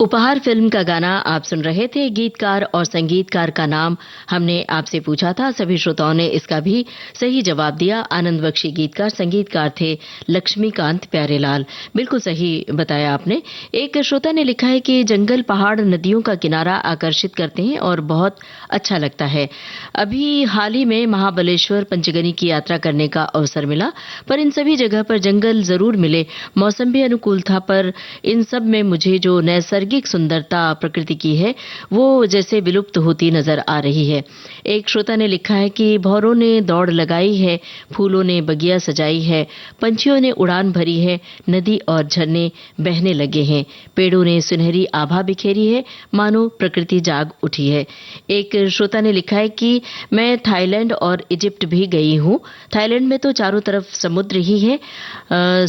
उपहार फिल्म का गाना आप सुन रहे थे। गीतकार और संगीतकार का नाम हमने आपसे पूछा था, सभी श्रोताओं ने इसका भी सही जवाब दिया। आनंद बख्शी गीतकार, संगीतकार थे लक्ष्मीकांत प्यारेलाल। बिल्कुल सही बताया आपने। एक श्रोता ने लिखा है कि जंगल, पहाड़, नदियों का किनारा आकर्षित करते हैं और बहुत अच्छा लगता है। अभी हाल ही में महाबलेश्वर, पंचगनी की यात्रा करने का अवसर मिला, पर इन सभी जगह पर जंगल जरूर मिले, मौसम भी अनुकूल था, पर इन सब में मुझे जो नैसर्गिक सुंदरता प्रकृति की है वो जैसे विलुप्त होती नजर आ रही है। एक श्रोता ने लिखा है कि भौरों ने दौड़ लगाई है, फूलों ने बगिया सजाई है, पंछियों ने उड़ान भरी है, नदी और झरने बहने लगे हैं, पेड़ों ने सुनहरी आभा बिखेरी है, मानो प्रकृति जाग उठी है। एक श्रोता ने लिखा है कि मैं थाईलैंड और इजिप्ट भी गई हूँ। थाईलैंड में तो चारों तरफ समुद्र ही है।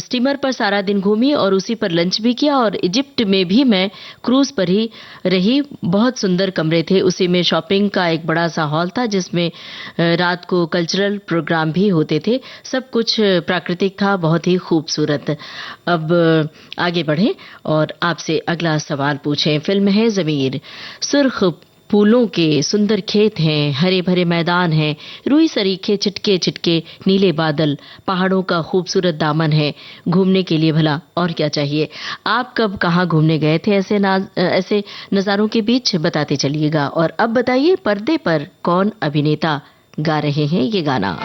स्टीमर पर सारा दिन घूमी और उसी पर लंच भी किया, और इजिप्ट में भी मैं क्रूज पर ही रही। बहुत सुंदर कमरे थे, उसी में शॉपिंग का एक बड़ा सा हॉल था जिसमें रात को कल्चरल प्रोग्राम भी होते थे। सब कुछ प्राकृतिक था, बहुत ही खूबसूरत। अब आगे बढ़ें और आपसे अगला सवाल पूछें। फिल्म है ज़मीर। सुर्ख फूलों के सुंदर खेत हैं, हरे भरे मैदान हैं, रुई सरीखे चिटके चिटके नीले बादल, पहाड़ों का खूबसूरत दामन है, घूमने के लिए भला और क्या चाहिए। आप कब कहाँ घूमने गए थे ऐसे नज़ारों के बीच, बताते चलिएगा। और अब बताइए, पर्दे पर कौन अभिनेता गा रहे हैं ये गाना।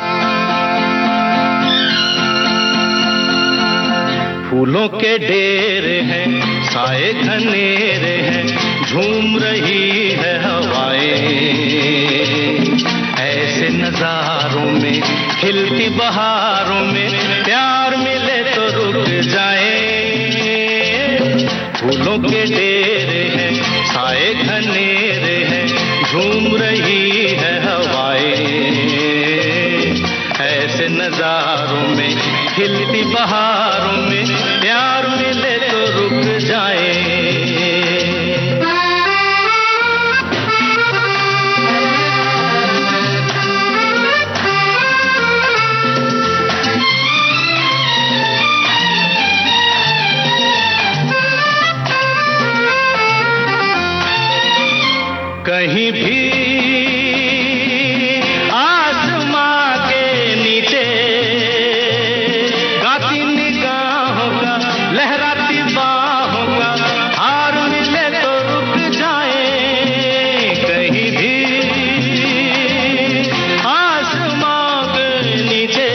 फूलों के डेरे हैं, साए घनेरे हैं, झूम रही है हवाएं, ऐसे नजारों में, खिलती बहारों में, प्यार मिले तो रुक जाए। फूलों के डेरे हैं, साए घनेरे हैं, झूम रही है हवाएं, ऐसे नजारों में, खिलती बहारों में, प्यार मिले तो रुक जाए। कहीं भी आसमां के नीचे गाती निगाहों का, लहराती बाहों का हार मिले तो रुक जाए। कहीं भी आसमां के नीचे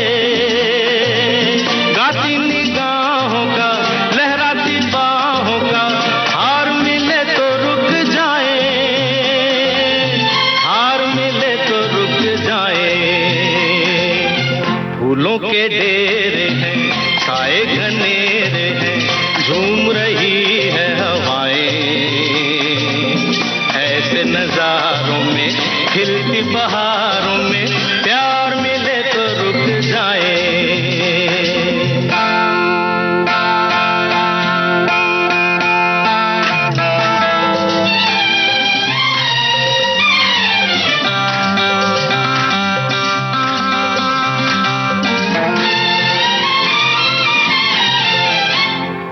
गाती निगाहों का, लहराती बाहों का हार मिले तो रुक जाए, हार मिले तो रुक जाए। फूलों के डेरे हैं, साए घनेरे हैं, झूम रही है हवाएं, ऐसे नजारों में, खिलती बहारों में, प्यार मिले तो रुक जाए।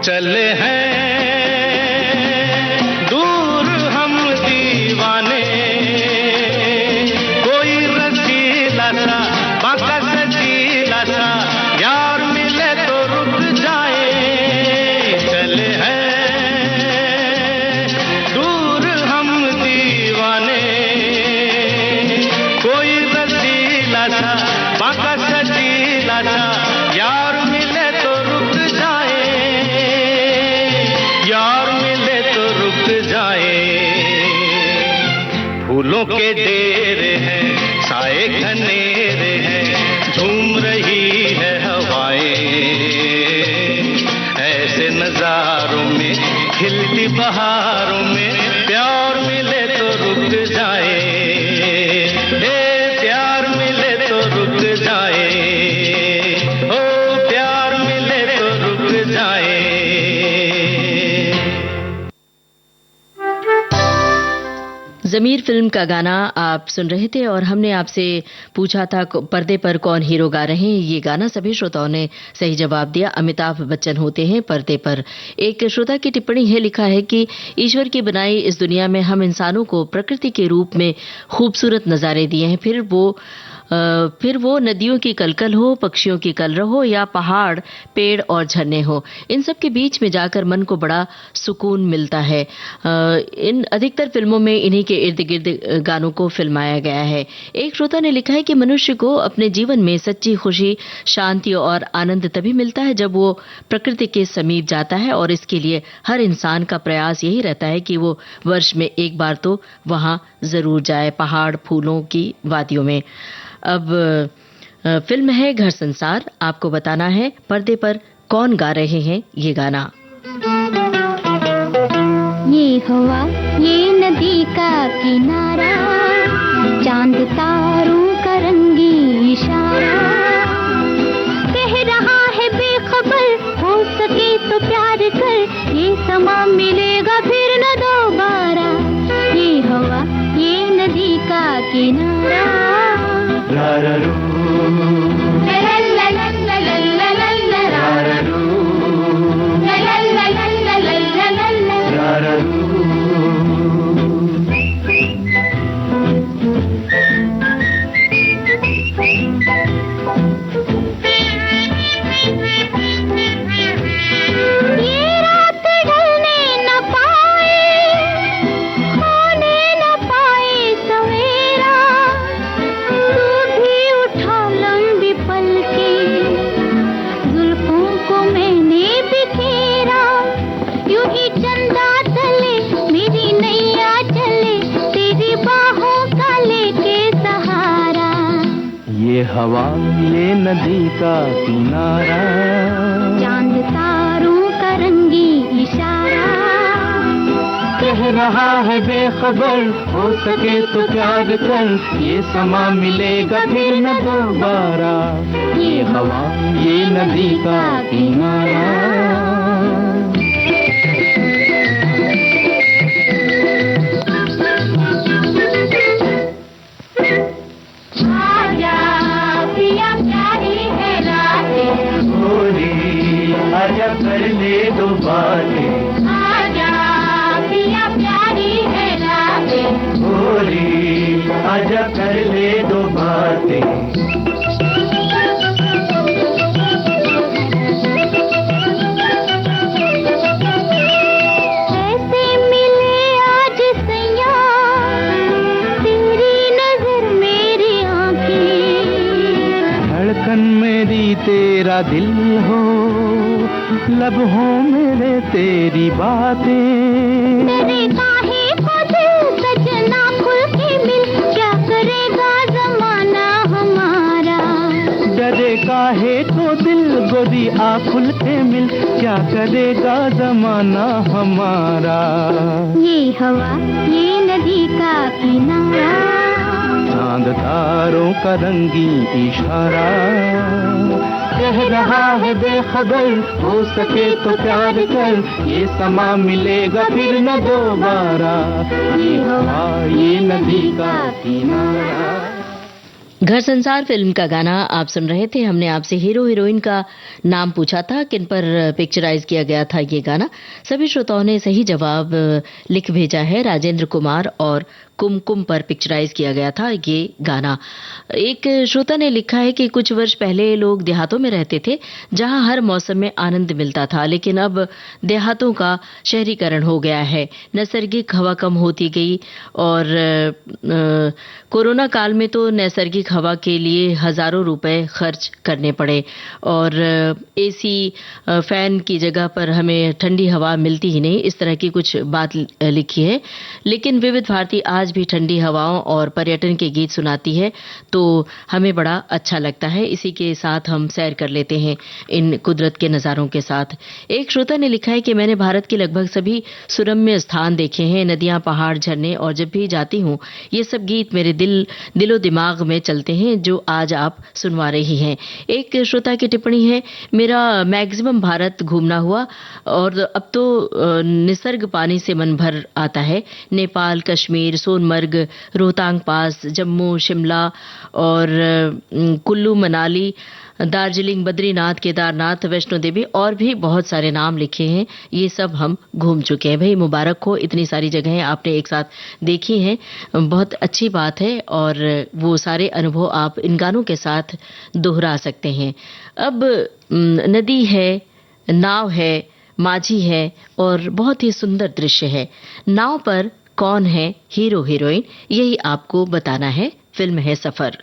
चले हैं दूर हम दीवाने, कोई रसीला सा, बांका सजीला सा, यार मिले तो रुक जाए। चले हैं दूर हम दीवाने, कोई रसीला सा, बांका सजीला सा, यार मिले तो रुक जाए, यार मिले तो रुक जाए। फूलों के डेरे हैं, साए घनेरे हैं, झूम रही है हवाएं, ऐसे नजारों में, खिलती बहारों में, प्यार मिले तो रुक जाए, प्यार मिले तो रुक जाए, ओ प्यार मिले तो रुक जाए। ज़मीर फिल्म का गाना आप सुन रहे थे और हमने आपसे पूछा था पर्दे पर कौन हीरो गा रहे हैं। ये गाना सभी श्रोताओं ने सही जवाब दिया, अमिताभ बच्चन होते हैं पर्दे पर। एक श्रोता की टिप्पणी है, लिखा है कि ईश्वर की बनाई इस दुनिया में हम इंसानों को प्रकृति के रूप में खूबसूरत नज़ारे दिए हैं, फिर वो नदियों की कलकल हो, पक्षियों की कलरव हो या पहाड़, पेड़ और झरने हो, इन सब के बीच में जाकर मन को बड़ा सुकून मिलता है। इन अधिकतर फिल्मों में इन्हीं के इर्द गिर्द गानों को फिल्माया गया है। एक श्रोता ने लिखा है कि मनुष्य को अपने जीवन में सच्ची खुशी, शांति और आनंद तभी मिलता है जब वो प्रकृति के समीप जाता है, और इसके लिए हर इंसान का प्रयास यही रहता है कि वो वर्ष में एक बार तो वहां जरूर जाए, पहाड़, फूलों की वादियों में। अब फिल्म है घर संसार। आपको बताना है पर्दे पर कौन गा रहे हैं ये गाना। ये हवा, ये नदी का किनारा, चांद तारों का रंगी इशारा, कह रहा है बेखबर, हो सके तो प्यार कर, ये समा मिलेगा फिर न दोबारा। ये हवा, ये नदी का किनारा, रारारू, ला ला ला ला ला ला ला ला, रारारू, ला ला ला ला ला ला ला ला, रारारू। ये रात ढलने न पाए, खोने न पाए सवेरा, तू भी उठा लंबी पलके, जुल्फों को मैंने बिखेरा, यूं ही चंदा तले मेरी नैया चले, तेरी बाहों का लेके सहारा। ये हवा, ये नदी का किनारा, चांद तारों का रंगी इशारा, कह रहा है बेखबर, हो सके तो प्यार कर, ये समा मिलेगा फिर न दोबारा। ये हवा, ये नदी का किनारा। आजा पिया प्यारी है रातें, होली आजा कर ले दो बातें, आजा पिया प्यारी है रातें, होली आजा कर ले दो बातें। ऐसे मिले आज सैया, तेरी नजर मेरी आंखें, धड़कन मेरी तेरा दिल हो, लब हो मेरे तेरी बातें। तेरे काहे को दिल सजना खुल के मिल, क्या करेगा जमाना हमारा। डरे काहे को दिल गोरी आ खुल के मिल, क्या करेगा जमाना हमारा। ये हवा, ये नदी का किनारा, चांद तारों का रंगी इशारा, कह रहा है बेखबर, हो सके तो प्यार कर, ये समा मिलेगा फिर न दोबारा। ये हवा, ये नदी का किनारा। घर संसार फिल्म का गाना आप सुन रहे थे। हमने आपसे हीरो हीरोइन का नाम पूछा था, किन पर पिक्चराइज किया गया था ये गाना। सभी श्रोताओं ने सही जवाब लिख भेजा है। राजेंद्र कुमार और कुमकुम पर पिक्चराइज किया गया था ये गाना। एक श्रोता ने लिखा है कि कुछ वर्ष पहले लोग देहातों में रहते थे जहां हर मौसम में आनंद मिलता था, लेकिन अब देहातों का शहरीकरण हो गया है, नैसर्गिक हवा कम होती गई और कोरोना काल में तो नैसर्गिक हवा के लिए हजारों रुपए खर्च करने पड़े और एसी फैन की जगह पर हमें ठंडी हवा मिलती ही नहीं, इस तरह की कुछ बात लिखी है। लेकिन विविध भारती आज भी ठंडी हवाओं और पर्यटन के गीत सुनाती है तो हमें बड़ा अच्छा लगता है। इसी के साथ हम सैर कर लेते हैं इन कुदरत के नज़ारों के साथ। एक श्रोता ने लिखा है कि मैंने भारत के लगभग सभी सुरम्य स्थान देखे हैं, नदियां, पहाड़, झरने, और जब भी जाती हूँ ये सब गीत मेरे दिलो दिमाग में चलते हैं जो आज आप सुनवा रही हैं। एक श्रोता की टिप्पणी है, मेरा मैक्सिमम भारत घूमना हुआ और अब तो निसर्ग पानी से मन भर आता है। नेपाल, कश्मीर, सोनमर्ग, रोहतांग पास, जम्मू, शिमला और कुल्लू मनाली, दार्जिलिंग, बद्रीनाथ, केदारनाथ, वैष्णो देवी और भी बहुत सारे नाम लिखे हैं। ये सब हम घूम चुके हैं। भाई मुबारक हो, इतनी सारी जगहें आपने एक साथ देखी हैं, बहुत अच्छी बात है और वो सारे अनुभव आप इन गानों के साथ दोहरा सकते हैं। अब नदी है, नाव है, माझी है और बहुत ही सुंदर दृश्य है। नाव पर कौन है हीरो हीरोइन, यही आपको बताना है। फिल्म है सफर।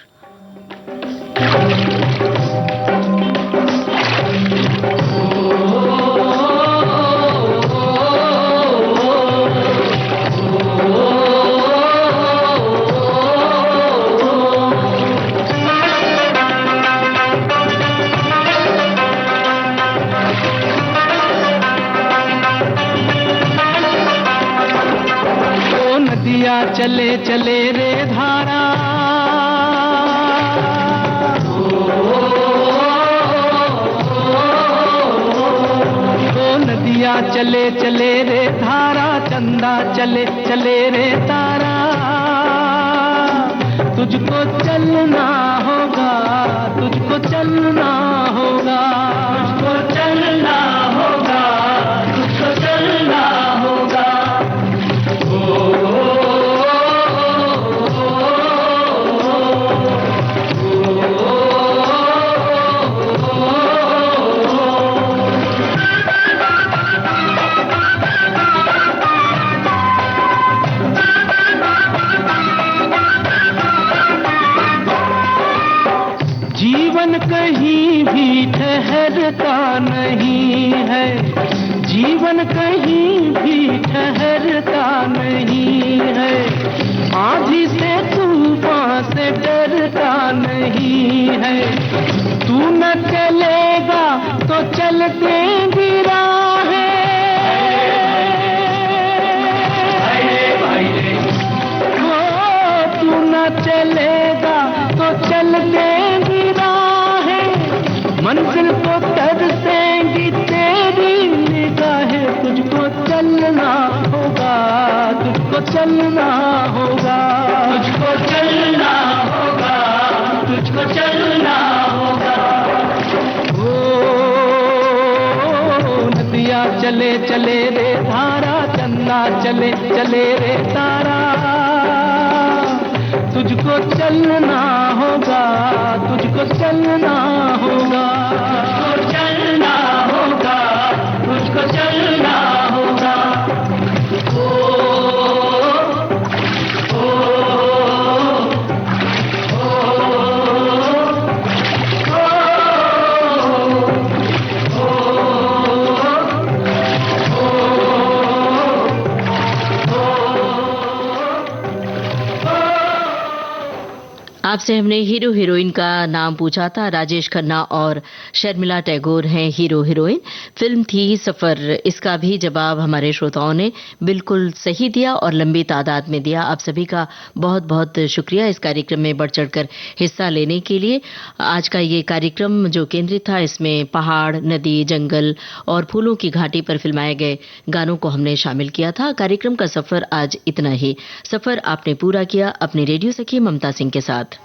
चले चले रे धारा, ओ नदिया चले चले रे धारा, चंदा चले चले रे तारा। तुझको चलना होगा, तुझको चलना होगा, तुझको चलना होगा, तुझको चलना होगा। जीवन कहीं भी ठहरता नहीं है, जीवन कहीं भी ठहरता नहीं है। आंधी से तूफान से डरता नहीं है। तू न चलेगा तो चलते गिरा है, तू न चलेगा तो चलते गिरा है। मंजिल को तरसेंगी तेरी निगाहें। तुझको चलना होगा, तुझको चलना होगा, तुझको चलना होगा, तुझको चलना होगा। ओ नदिया चले चले रे धारा, चंदा चले चले रे तारा। तुझको चलना होगा, तुझको चलना होगा, तुझको चलना होगा, तुझको चलना होगा। आपसे हमने हीरो हीरोइन का नाम पूछा था। राजेश खन्ना और शर्मिला टैगोर हैं हीरो हीरोइन। फिल्म थी सफर। इसका भी जवाब हमारे श्रोताओं ने बिल्कुल सही दिया और लंबी तादाद में दिया। आप सभी का बहुत बहुत शुक्रिया इस कार्यक्रम में बढ़ चढ़कर हिस्सा लेने के लिए। आज का ये कार्यक्रम जो केंद्रित था, इसमें पहाड़, नदी, जंगल और फूलों की घाटी पर फिल्माए गए गानों को हमने शामिल किया था। कार्यक्रम का सफर आज इतना ही। सफर आपने पूरा किया अपनी रेडियो सखी ममता सिंह के साथ।